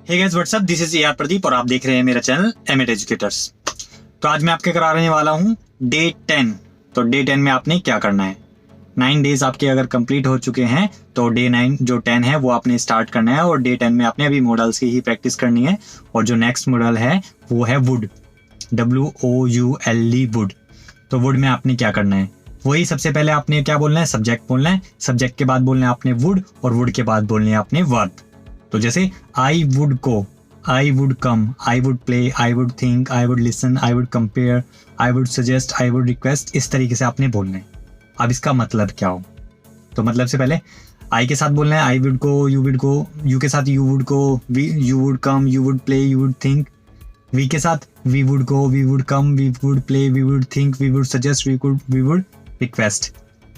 Hey guys what's up, this is AR Pradeep और आप देख रहे हैं मेरा चैनल एमएट एजुकेटर्स। तो आज मैं आपके कराने वाला हूँ डे 10। तो डे 10 में आपने क्या करना है, 9 डेज आपके अगर कंप्लीट हो चुके हैं तो डे 9 जो 10 है वो आपने स्टार्ट करना है और डे 10 में आपने अभी मॉडल्स की ही प्रैक्टिस करनी है। और जो नेक्स्ट मॉडल है वो है वुड, WOULD वुड। तो वुड में आपने क्या करना है, वही सबसे पहले आपने क्या बोलना है, सब्जेक्ट बोलना है, सब्जेक्ट के बाद बोलना है आपने वुड और वुड के बाद बोलने हैं आपने वर्ब। तो जैसे आई would go, I would come, I would play, I would think, I would listen, I would compare, I would suggest, I would request, इस तरीके से आपने बोलना है। अब इसका मतलब क्या हो, तो मतलब से पहले आई के साथ बोलना है आई वुड गो, यू के साथ you would go, you would come, you would play, you would think. We के साथ we would go, we would come, we would play, we would think, we would suggest, we would request.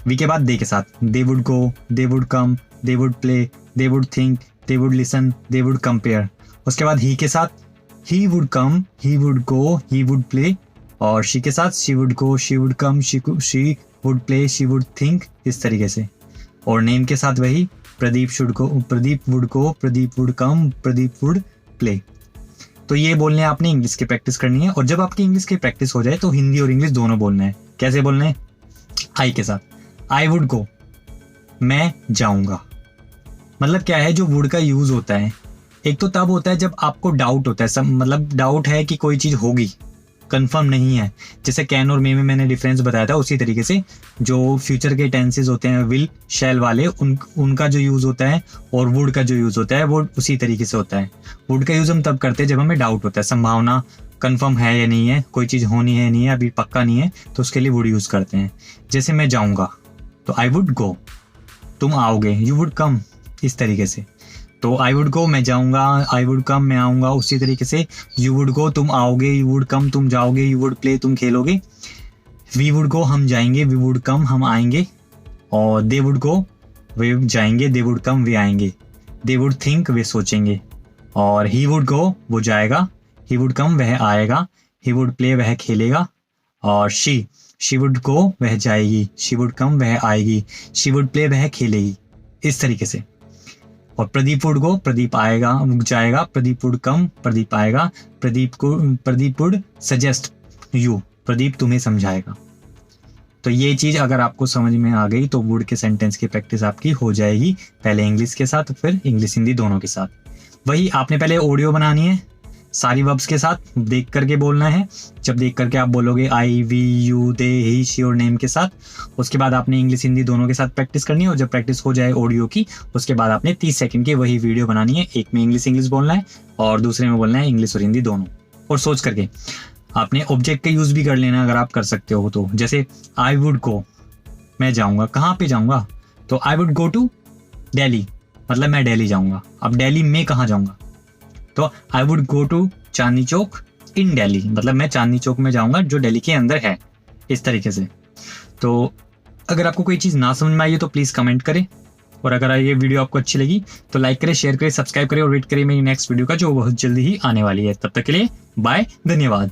We के बाद they के साथ they would go, they would come, they would play, they would think, they would listen, they would compare. उसके बाद he के साथ he would come, he would go, he would play. और she के साथ she would go, she would come, she would play, she would think, इस तरीके से। और नेम के साथ वही Pradeep should go, Pradeep would go, Pradeep would come, Pradeep would play. तो ये बोलने आपने इंग्लिश की प्रैक्टिस करनी है। और जब आपकी इंग्लिश की प्रैक्टिस हो जाए तो हिंदी और इंग्लिश दोनों बोलना है। कैसे बोलना है, आई के साथ आई वुड गो, मैं जाऊंगा। मतलब क्या है, जो वुड का यूज होता है एक तो तब होता है जब आपको डाउट होता है, सब मतलब डाउट है कि कोई चीज होगी, कंफर्म नहीं है। जैसे कैन और मे में मैंने डिफरेंस बताया था, उसी तरीके से जो फ्यूचर के टेंसेस होते हैं विल शैल वाले, उनका जो यूज होता है और वुड का जो यूज होता है वो उसी तरीके से होता है। वुड का यूज हम तब करते हैं जब हमें डाउट होता है, संभावना कंफर्म है या नहीं है, कोई चीज होनी है नहीं है, अभी पक्का नहीं है, तो उसके लिए वुड यूज करते हैं। जैसे मैं जाऊंगा तो आई वुड गो, तुम आओगे, यू वुड कम, इस तरीके से। तो आई वुड गो मैं जाऊंगा, आई वुड कम मैं आऊंगा, उसी तरीके से यू वुड गो तुम आओगे, यू वुड कम तुम जाओगे, यू वुड प्ले तुम खेलोगे, वी वुड गो हम जाएंगे, वी वुड कम हम आएंगे, और दे वुड गो वे जाएंगे, दे वुड कम वे आएंगे, दे वुड थिंक वे सोचेंगे, और ही वुड गो वो जाएगा, ही वुड कम वह आएगा, ही वुड प्ले वह खेलेगा, और शी वुड गो वह जाएगी, शी वुड कम वह आएगी, शी वुड प्ले वह खेलेगी, इस तरीके से। और प्रदीप वुड गो प्रदीप आएगा जाएगा, प्रदीप वुड कम प्रदीप आएगा, Pradeep would suggest you Pradeep तुम्हें समझाएगा। तो ये चीज अगर आपको समझ में आ गई तो वुड के सेंटेंस की प्रैक्टिस आपकी हो जाएगी, पहले इंग्लिश के साथ फिर इंग्लिश हिंदी दोनों के साथ। वही आपने पहले ऑडियो बनानी है सारी वर्ब्स के साथ, देख करके बोलना है। जब देख करके आप बोलोगे I we you they he she और नेम के साथ, उसके बाद आपने इंग्लिश हिंदी दोनों के साथ प्रैक्टिस करनी है। और जब प्रैक्टिस हो जाए ऑडियो की, उसके बाद आपने 30 सेकंड की वही वीडियो बनानी है। एक में इंग्लिश बोलना है और दूसरे में बोलना है इंग्लिश और हिंदी दोनों। और सोच करके आपने ऑब्जेक्ट का यूज भी कर लेना अगर आप कर सकते हो तो। जैसे आई वुड गो मैं जाऊंगा, कहाँ पे जाऊंगा, तो I would go to Delhi, मतलब मैं दिल्ली जाऊंगा। अब दिल्ली में कहाँ जाऊंगा, तो I would go to Chandni Chowk इन दिल्ली, मतलब मैं चांदनी चौक में जाऊंगा जो दिल्ली के अंदर है, इस तरीके से। तो अगर आपको कोई चीज़ ना समझ में आई है तो प्लीज़ कमेंट करें, और अगर ये वीडियो आपको अच्छी लगी तो लाइक करें, शेयर करें, सब्सक्राइब करें और वेट करें मेरी नेक्स्ट वीडियो का जो बहुत जल्दी ही आने वाली है। तब तक के लिए बाय, धन्यवाद।